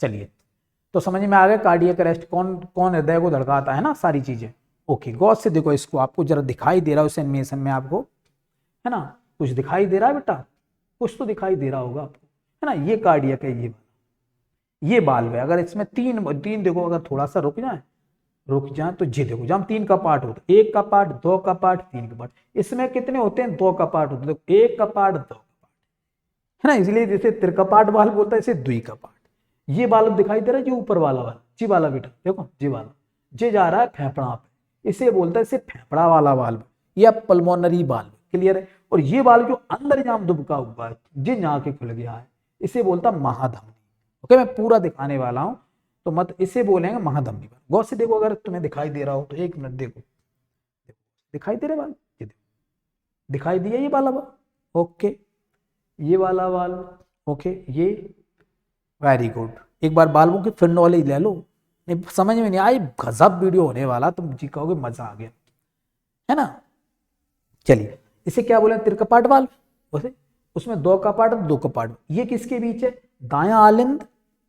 चलिए, तो समझ में आ गया कार्डियक अरेस्ट कौन कौन हृदय को धड़काता है ना, सारी चीजें। ओके, गौर से देखो इसको, आपको जरा दिखाई दे रहा है उस एनिमेशन में आपको, है ना, कुछ दिखाई दे रहा है बेटा, कुछ तो दिखाई दे रहा होगा आपको, है ना। ये कार्डियक है, ये बाल्व है। अगर इसमें तीन तीन देखो, अगर थोड़ा सा रुक जाए तो ये देखो, जब 3 का पार्ट होता है, 1 का पार्ट, 2 का पार्ट, 3 का पार्ट, इसमें कितने होते हैं, 2 का पार्ट होते हैं, 1 का पार्ट, 2 का पार्ट, है ना। इसलिए जैसे त्रिकपाट बाल्ब बोलता है, इसे द्विकपाट। ये बाल्ब दिखाई दे रहा है जो ऊपर वाला जी वाला बेटा, देखो जी वाला, जे जा रहा है फेफड़ा पे, इसे बोलता है, इसे फेफड़ा वाला बाल्ब या पल्मोनरी बाल्ब। क्लियर है। और ये बाल्ब जो अंदर जाम दुबका हुआ है, जे यहाँ के खुल गया है, इसे बोलता महाधमनी। ओके, मैं पूरा दिखाने वाला हूं, तो मत इसे बोलेंगे महाधमनी बाल्ब। गौर से देखो, अगर तुम्हें दिखाई दे रहा हो तो 1 मिनट देखो, दिखाई दे रहे बाल्ब, ये देखो, दिखाई दिया ये वाला बाल्ब। ओके, ये वाला वाल्व, ओके, ये वेरी गुड। एक बार बाल्बों की फिर नॉलेज ले लो, नहीं समझ में नहीं आई, गजब वीडियो होने वाला, तुम जी कहोगे मजा आ गया, है ना। चलिए, इसे क्या बोले, त्रिकपाट वाल्व, उसे उसमें 2 कपाट, 2 कपाट। ये किसके बीच है, दायां आलिंद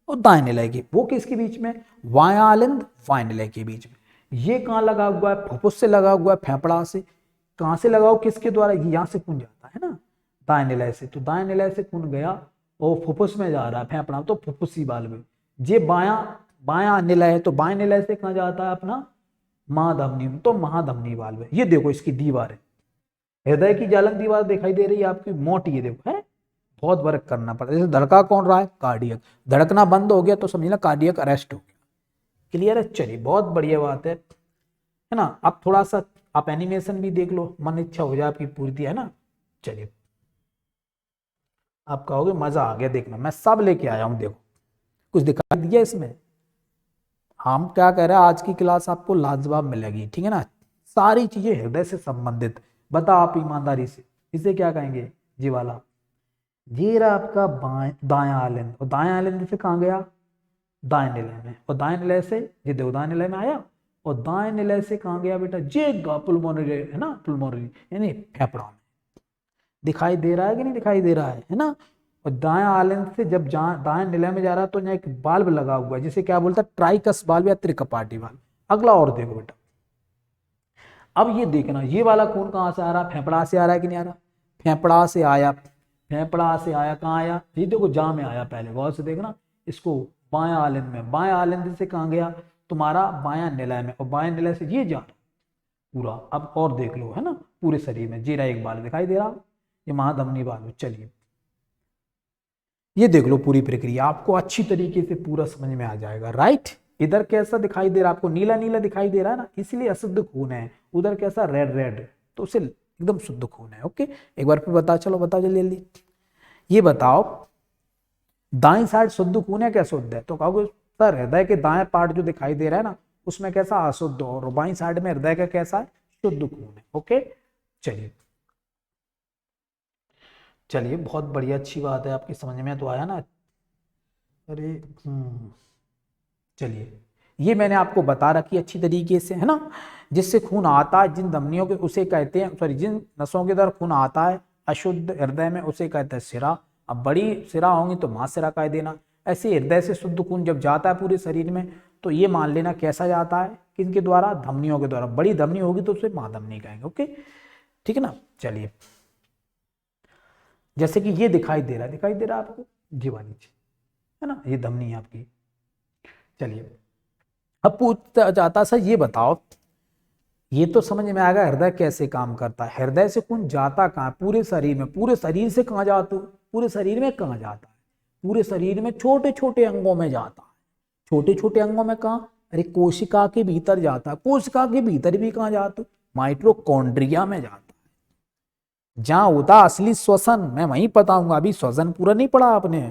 और दाएं निलय के, वो किसके बीच में, वाया आलिंद वाया निलय के बीच में। ये कहाँ लगा हुआ है, फुफ्फुस से लगा हुआ है, फेफड़ा से। कहाँ से लगा हुआ, किसके द्वारा, ये यहाँ से खून जाता है ना, दाएं निलय से, तो दाएं निलय से खून गया और फुफ्फुस में जा रहा है, फेफड़ा, तो फुफ्फुसी बाल्ब है। ये बायां निलय है, तो बाएं निलय से कहाँ जाता है अपना, महाधमनी, तो महाधमनी बाल्ब है। ये देखो इसकी दीवार है, हृदय की जालक दीवार दिखाई दे रही है आपकी, मोटी, ये देखो है, बहुत वर्क करना पड़ता है। जैसे धड़का कौन रहा है, कार्डियक, धड़कना बंद हो गया तो समझना कार्डियक अरेस्ट हो गया। क्लियर है। चलिए, बहुत बढ़िया बात है ना। अब थोड़ा सा आप एनिमेशन भी देख लो, मन इच्छा हो जाए आपकी पूरी, है ना। चलिए, आप कहोगे मजा आ गया, देखना मैं सब लेके आया हूं, देखो कुछ दिखाई दिया इसमें। हम क्या कह रहे हैं, आज की क्लास आपको लाजवाब मिलेगी, ठीक है ना। सारी चीजें हृदय से संबंधित, बता आप ईमानदारी से, इसे क्या कहेंगे, जी वाला, ये रहा आपका दायां आलिंद, और दायां आलिंद से कहाँ गया, दाएं निलय में, और दाएं निलय से ये देखो दाएं निलय में आया, और दाएं निलय से कहाँ गया बेटा, जे पुलमोनरी, है ना, पुलमोनरी यानी फेफड़ा में। दिखाई दे रहा है कि नहीं दिखाई दे रहा है ना। और दायां आलिंद से जब दाएं निलय में जा रहा है, तो यहाँ एक बाल्ब लगा हुआ है, जिसे क्या बोलता है, ट्राइकस बाल्ब या त्रिकपाटी बाल्ब। अगला और देखो बेटा, अब ये देखना, ये वाला खून कहाँ से आ रहा है, फेफड़ा से आ रहा है कि नहीं आ रहा, फेफड़ा से आया, फेफड़ा से आया, कहाँ आया, ये देखो जा में आया, पहले गौर से देखना इसको, बायां आलिंद में, बायां आलिंद से कहाँ गया तुम्हारा, बायां निलय में, और बायां निलय से ये जा पूरा। अब और देख लो, है ना, पूरे शरीर में जीरा एक बाल दिखाई दे रहा, ये महाधमनी बाल। चलिए, ये देख लो पूरी प्रक्रिया, आपको अच्छी तरीके से पूरा समझ में आ जाएगा, राइट। इधर कैसा दिखाई दे रहा है आपको, नीला नीला दिखाई दे रहा है ना, इसलिए अशुद्ध खून है। उधर कैसा, रेड रेड, तो उसे एकदम शुद्ध खून है। ओके, एक बार फिर बताओ, चलो बताओ जल्दी जल्दी, ये बताओ दाएं साइड शुद्ध खून है क्या शुद्ध है, तो कहोगे सर हृदय के दाएं पार्ट जो दिखाई दे रहा है ना, उसमें कैसा अशुद्ध, और बाईं साइड में हृदय का कैसा है, शुद्ध खून है। ओके, चलिए चलिए, बहुत बढ़िया, अच्छी बात है, आपकी समझ में तो आया ना। अरे चलिए, ये मैंने आपको बता रखी अच्छी तरीके से, है ना। जिससे खून आता है, जिन धमनियों के, उसे कहते हैं, सॉरी, जिन नसों के द्वारा खून आता है अशुद्ध हृदय में, उसे कहते हैं सिरा। अब बड़ी सिरा होंगी तो महासिरा कह देना। ऐसे हृदय से शुद्ध खून जब जाता है पूरे शरीर में, तो ये मान लेना कैसा जाता है, किनके द्वारा, धमनियों के द्वारा। बड़ी धमनी होगी तो उसे महाधमनी कहेंगे। ओके, ठीक है ना। चलिए, जैसे कि ये दिखाई दे रहा है आपको, जीवा नीचे, है ना, ये धमनी है आपकी। चलिए, अब पूछता जाता सर ये बताओ, ये तो समझ में आएगा हृदय कैसे काम करता है। हृदय से खून जाता कहाँ, पूरे शरीर में, पूरे शरीर से कहाँ जाता, पूरे शरीर में कहाँ जाता है, पूरे शरीर में छोटे छोटे अंगों में जाता है। छोटे छोटे अंगों में कहाँ, अरे कोशिका के भीतर जाता है। कोशिका के भीतर भी कहाँ जाता, माइटोकॉन्ड्रिया में जाता है, जहां होता असली श्वसन। मैं वहीं बताऊंगा, अभी श्वसन पूरा नहीं पढ़ा आपने,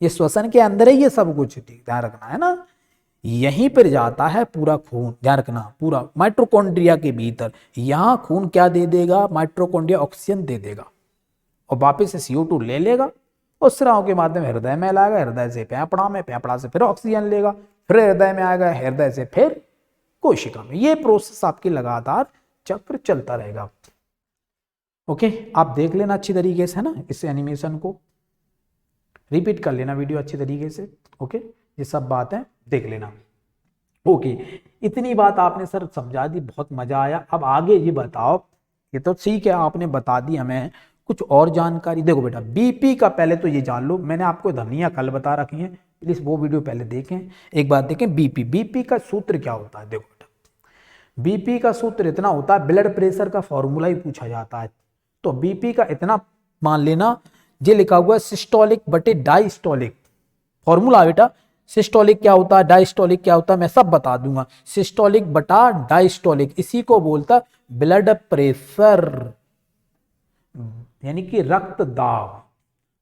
ये श्वसन के अंदर है ये सब कुछ, ठीक ध्यान रखना है ना। यहीं पर जाता है पूरा खून, ध्यान रखना, पूरा माइटोकॉन्ड्रिया के भीतर। यहां खून क्या दे देगा, माइटोकॉन्ड्रिया ऑक्सीजन दे देगा, और वापस से CO2 ले लेगा, और स्राव के माध्यम हृदय में लाएगा, हृदय से फेफड़ा में, फेफड़ा से फिर ऑक्सीजन लेगा, फिर हृदय में आएगा, हृदय से फिर कोशिका में। ये प्रोसेस आपकी लगातार चक्र चलता रहेगा। ओके, आप देख लेना अच्छी तरीके से, है ना, इस एनिमेशन को रिपीट कर लेना वीडियो अच्छी तरीके से। ओके, ये सब बातें देख लेना। ओके, इतनी बात आपने सर समझा दी, बहुत मजा आया। अब आगे ये बताओ, ये तो ठीक है आपने बता दी हमें, कुछ और जानकारी। देखो बेटा, बीपी का पहले तो ये जान लो, मैंने आपको धमनियां कल बता रखी हैं, प्लीज वो वीडियो पहले देखें। एक बात देखें, बीपी, बीपी का सूत्र क्या होता है। देखो बेटा, बीपी का सूत्र इतना होता है, ब्लड प्रेशर का फॉर्मूला ही पूछा जाता है, तो बीपी का इतना मान लेना, ये लिखा हुआ है सिस्टोलिक बटे डायस्टोलिक। फॉर्मूला बेटा, सिस्टोलिक क्या होता है, डायस्टोलिक क्या होता है, मैं सब बता दूंगा। सिस्टोलिक बटा डायस्टोलिक, इसी को बोलता ब्लड प्रेशर, यानी कि रक्त दाब,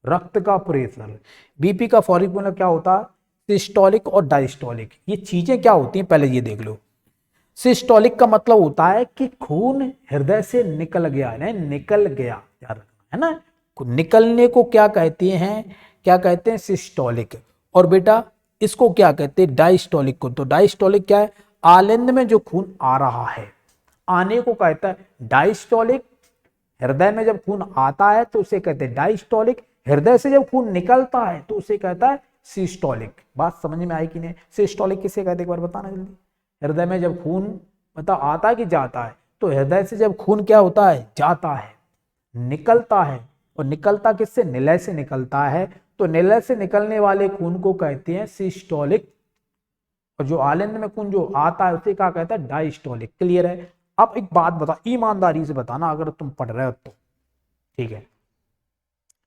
रक्त का प्रेशर। बीपी का फॉर्मूला क्या होता है, सिस्टोलिक और डायस्टोलिक। ये चीजें क्या होती हैं पहले ये देख लो। सिस्टोलिक का मतलब होता है कि खून हृदय से निकल गया है, निकल गया, याद रखना है ना। निकलने को क्या कहते हैं, क्या कहते हैं, सिस्टोलिक। और बेटा इसको क्या कहते हैं, डायस्टोलिक को। तो डायस्टोलिक क्या है, आलिंद में जो खून आ रहा है, आने को कहता है डायस्टोलिक। हृदय में जब खून आता है तो उसे कहते हैं डायस्टोलिक, हृदय से जब खून निकलता है तो उसे कहता है सिस्टोलिक। बात समझ में आई कि नहीं। सिस्टोलिक किसे कहते हैं एक बार बताना जल्दी। हृदय में जब खून मतलब आता है कि जाता है, तो हृदय से जब खून क्या होता है, जाता है, निकलता है। और निकलता किससे, निलय से निकलता है, तो निलय से निकलने वाले खून को कहते हैं सिस्टोलिक। और जो आलिंद में खून जो आता है उसे क्या कहता है, डायस्टोलिक। क्लियर है। अब एक बात बता, ईमानदारी से बताना अगर तुम पढ़ रहे हो तो, ठीक है।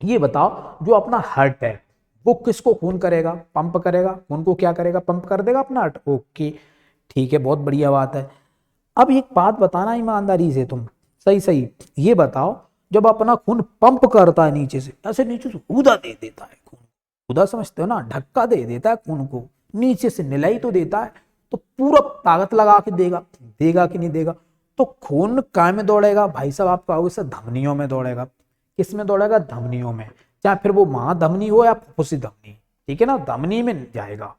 ये बताओ, जो अपना हार्ट है वो किसको खून करेगा, पंप करेगा, खून को क्या करेगा, पंप कर देगा अपना हार्ट। ओके ठीक है, बहुत बढ़िया बात है। अब एक बात बताना ईमानदारी से तुम, सही सही ये बताओ, जब अपना खून पंप करता है नीचे से, ऐसे नीचे से ऊदा दे देता है खून, ऊदा समझते हो ना, धक्का दे देता है खून को, नीचे से निलाई तो देता है, तो पूरा ताकत लगा के देगा, देगा कि नहीं देगा। तो खून काय में दौड़ेगा भाई साहब, आप कहोगे सर धमनियों में दौड़ेगा। किस में दौड़ेगा, धमनियों में, चाहे फिर वो महाधमनी हो या फुफ्फुसी धमनी, ठीक है ना, धमनी में जाएगा,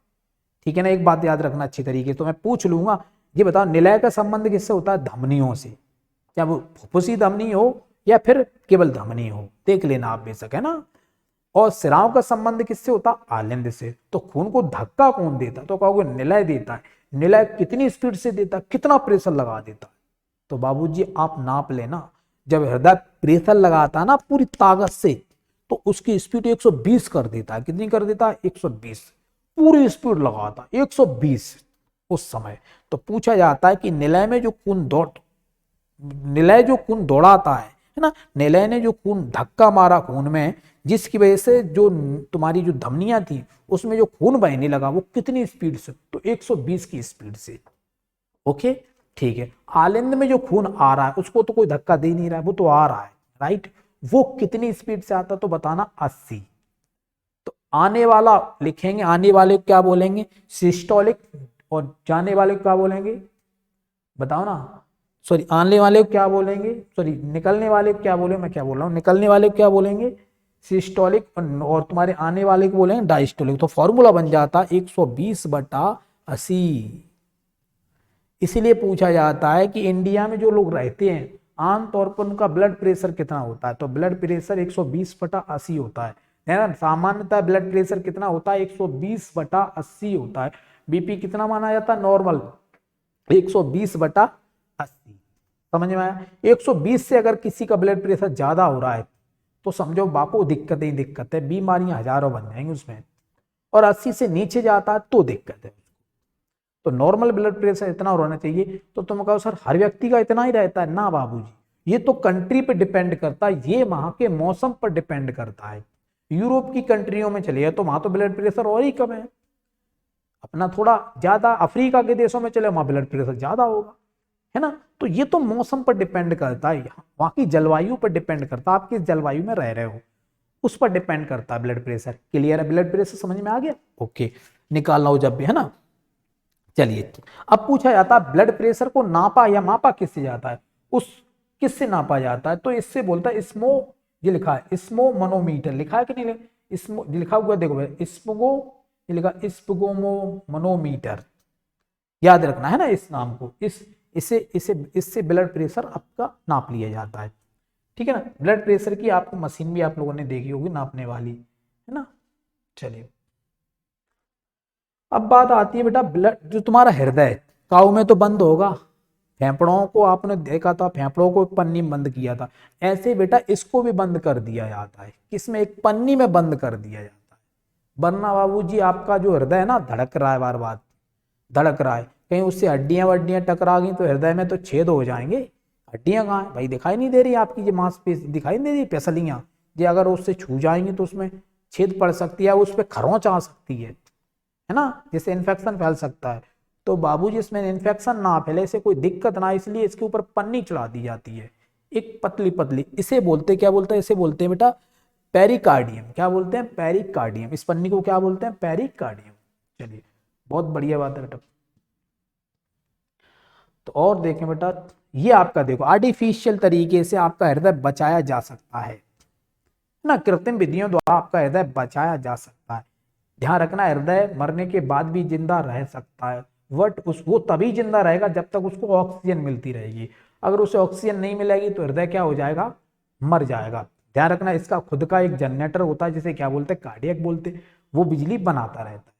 ठीक है ना। एक बात याद रखना अच्छी तरीके से, तो मैं पूछ लूंगा, ये बताओ निलय का संबंध किससे होता है, धमनियों से, चाहे वो फुफ्फुसी धमनी हो या फिर केवल धमनी हो, देख लेना आप बेशक, है ना। और सिराओं का संबंध किससे होता है, आलिंद से। तो खून को धक्का कौन देता, तो कहोगे निलय देता है। निलय कितनी स्पीड से देता है, कितना प्रेशर लगा देता है, तो बाबूजी आप नाप लेना। जब हृदय प्रेशर लगाता है ना पूरी ताकत से, तो उसकी स्पीड 120 कर देता है। कितनी कर देता है, 120, पूरी स्पीड लगाता 120 उस समय। तो पूछा जाता है कि निलय में जो खून निलय जो खून दौड़ाता है ना, निलय ने जो खून धक्का मारा खून में, जिसकी वजह से जो तुम्हारी जो धमनियां थी उसमें जो खून बहने लगा, वो कितनी स्पीड से, तो 120 की स्पीड से। ओके ठीक है। आलिंद में जो खून आ रहा है उसको तो कोई धक्का दे नहीं रहा है, वो तो आ रहा है, राइट। वो कितनी स्पीड से आता, तो बताना 80। तो आने वाला लिखेंगे, आने वाले को क्या बोलेंगे, सिस्टोलिक, और जाने वाले को क्या बोलेंगे, बताओ ना। सॉरी, आने वाले को क्या बोलेंगे, सॉरी निकलने वाले को क्या बोलेंगे, मैं क्या बोल रहा हूँ, निकलने वाले को क्या बोलेंगे, सिस्टोलिक, और तुम्हारे आने वाले को बोलेंगे डायस्टोलिक। तो फॉर्मूला बन जाता 120/80। इसीलिए पूछा जाता है कि इंडिया में जो लोग रहते हैं आमतौर पर उनका ब्लड प्रेशर कितना होता है, तो ब्लड प्रेशर 120/80 होता है ना। सामान्यतः ब्लड प्रेशर कितना होता है, 120/80 होता है। बीपी कितना माना जाता है, नॉर्मल 120/80। समझ में आया। 120 से अगर किसी का ब्लड प्रेशर ज्यादा हो रहा है तो समझो बाको दिक्कत ही दिक्कत है, बीमारियां हजारों बन जाएंगी उसमें। और 80 से नीचे जाता है तो दिक्कत है। तो नॉर्मल ब्लड प्रेशर इतना होना चाहिए। तो तुम कहो सर हर व्यक्ति का इतना ही रहता है, ना बाबूजी, ये तो कंट्री पे डिपेंड करता है, ये वहां के मौसम पर डिपेंड करता है। यूरोप की कंट्रियों में चलिए तो वहां तो ब्लड प्रेशर और ही कम है, अपना थोड़ा ज्यादा, अफ्रीका के देशों में चले वहां ब्लड प्रेशर ज्यादा होगा, है ना। तो ये तो मौसम पर डिपेंड करता है, वहां की जलवायु पर डिपेंड करता है, आप किस जलवायु में रह रहे हो उस पर डिपेंड करता है ब्लड प्रेशर। क्लियर है, ब्लड प्रेशर समझ में आ गया। ओके, निकालना हो जब भी, है ना। चलिए, अब पूछा जाता है ब्लड प्रेशर को नापा या मापा किससे जाता है, उस किससे नापा जाता है, तो इससे बोलता है स्मो, ये लिखा है स्मोमनोमीटर, लिखा है कि नहीं, स्मो लिखा हुआ देखो भाई, स्मोगो, ये लिखा स्पोगोमोमनोमीटर, याद रखना है ना इस नाम को। इसे इसे इससे ब्लड प्रेशर आपका नाप लिया जाता है, ठीक है ना। ब्लड प्रेशर की आपको मशीन भी आप लोगों ने देखी होगी नापने वाली, है ना। चलिए, अब बात आती है बेटा ब्लड, जो तुम्हारा हृदय काऊ में तो बंद होगा, फेफड़ों को आपने देखा था, फेफड़ों को एक पन्नी में बंद किया था, ऐसे बेटा इसको भी बंद कर दिया जाता है, किसमें, एक पन्नी में बंद कर दिया जाता है। वरना बाबूजी आपका जो हृदय है ना धड़क रहा है, बार बार धड़क रहा है, कहीं उससे हड्डियां वड्डियां टकरा गई तो हृदय में तो छेद हो जाएंगे। हड्डियां कहाँ है भाई, दिखाई नहीं दे रही आपकी, ये मांसपेशी दिखाई नहीं दे रही, पेसलियां, ये अगर उससे छू जाएंगी तो उसमें छेद पड़ सकती है, उस पर खरोंच आ सकती है ना, जिससे इन्फेक्शन फैल सकता है। तो बाबूजी इसमें इन्फेक्शन ना फैले, इसे कोई दिक्कत ना, इसलिए इसके ऊपर पन्नी चढ़ा दी जाती है, एक पतली पतली, इसे बोलते, क्या बोलते हैं, इसे बोलते हैं बेटा पेरिकार्डियम। क्या बोलते हैं, पेरिकार्डियम, इस पन्नी को क्या बोलते हैं, पेरिकार्डियम। चलिए बहुत बढ़िया बात है बेटा। तो और देखें बेटा, ये आपका देखो आर्टिफिशियल तरीके से आपका हृदय बचाया जा सकता है ना, कृत्रिम विधियों द्वारा आपका हृदय बचाया जा सकता है। ध्यान रखना, हृदय मरने के बाद भी जिंदा रह सकता है, बट वो तभी जिंदा रहेगा जब तक उसको ऑक्सीजन मिलती रहेगी। अगर उसे ऑक्सीजन नहीं मिलेगी तो हृदय क्या हो जाएगा, मर जाएगा। ध्यान रखना, इसका खुद का एक जनरेटर होता है जिसे क्या बोलते हैं, कार्डियक बोलते हैं, वो बिजली बनाता रहता है।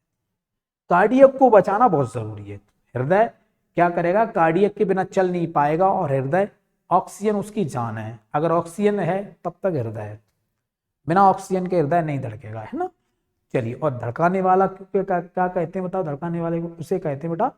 कार्डियक को बचाना बहुत जरूरी है। हृदय क्या करेगा, कार्डियक के बिना चल नहीं पाएगा, और हृदय ऑक्सीजन उसकी जान है, अगर ऑक्सीजन है तब तक हृदय है, बिना ऑक्सीजन के हृदय नहीं धड़केगा, है ना। चलिए, और धड़काने वाला क्या कहते हैं बताओ, धड़काने वाले को उसे कहते हैं बेटा